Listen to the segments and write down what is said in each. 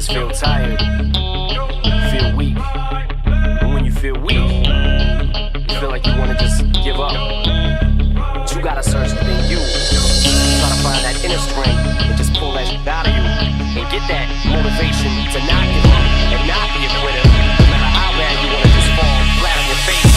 just feel tired, feel weak. And when you feel weak, you feel like you wanna just give up. But you gotta search within you. Try to find that inner strength and just pull that shit out of you. And get that motivation to not give up and not be a quitter. No matter how bad you wanna just fall flat on your face.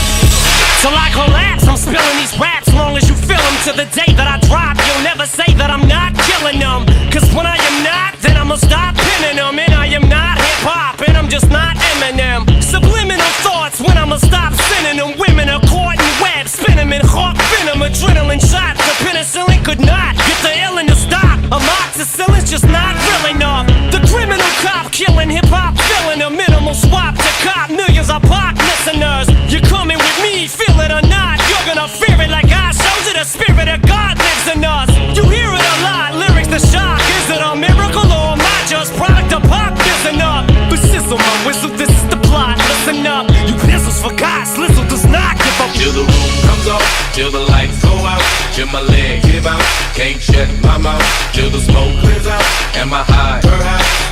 Till I collapse, I'm spilling these raps long as you feel them. To the day that I drop, you'll never say that I'm not killing them. Cause when I am not, then I'ma stop pinning them. And I am not hip-hop, and I'm just not Eminem. Subliminal thoughts when I'ma stop sending them. Women are caught in webs, spin them in hawk venom. Adrenaline shots, the penicillin could not get the illin to stop. Amoxicillin's just not real enough. The criminal cop killing hip-hop, filling a minimal swap to cop millions of pop listeners. You're coming with me, feel it or not, you're gonna fear it like I showed you. The spirit of God lives in us. You hear it a lot, lyrics the shock. Is it a miracle or am I just product of pop? Listen up, but sizzle my whistle, this is the plot. Listen up, you pizzles forgot, Slizzle does not give up. Till the roof comes off, till the lights go out, till my leg give out, can't shut my mouth, till the smoke clears out, and my high,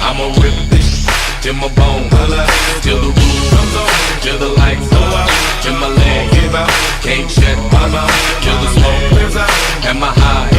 I'ma rip this till my bone holla. Till the roof comes off, till the lights go out, till my leg give out, can't shut my mouth, till the smoke clears out, and my high,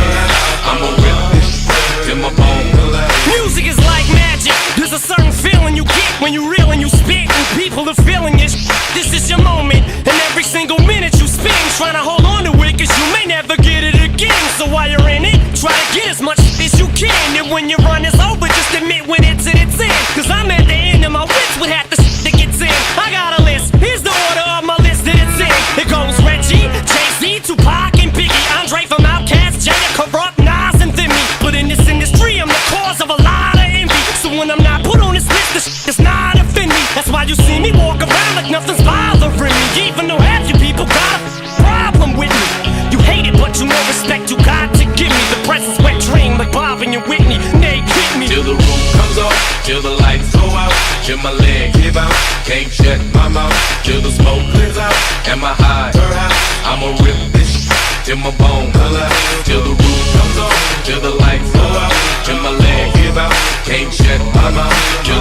I'ma rip this till my bone holla. Music is like magic. There's a certain feeling you get when you reel and you spit, and people are feeling this. This is your moment, and every single minute you spend trying to hold on to it, cause you may never get it again. So while you're in it, try to get as much as you can. And when your run is over, just admit when it's at its end. Cause I'm at the end of my wits with half the shit that gets in. I got a list, here's the order of my list that it's in. It goes Reggie, Jay-Z, Tupac, and Biggie, Andre from Outkast, Jay, Corrupt, Nas, and Thimmy. But in this industry, I'm the cause of a lot of envy. So when I'm not put on this list, the shit does not offend me. That's why you see me walk around like nothing's bothering me. Even though half you people got a problem with me. You hate it, but you know respect you got to give me. The presence wet dream like Bob and your Whitney. Nay, kick me. Till the roof comes off, till the lights go out, till my leg give out, can't shut my mouth, till the smoke clears out, and my high, I'ma rip this till my bone holla. Till the roof comes off, till the lights go out, till my leg give out, can't shut my mouth, till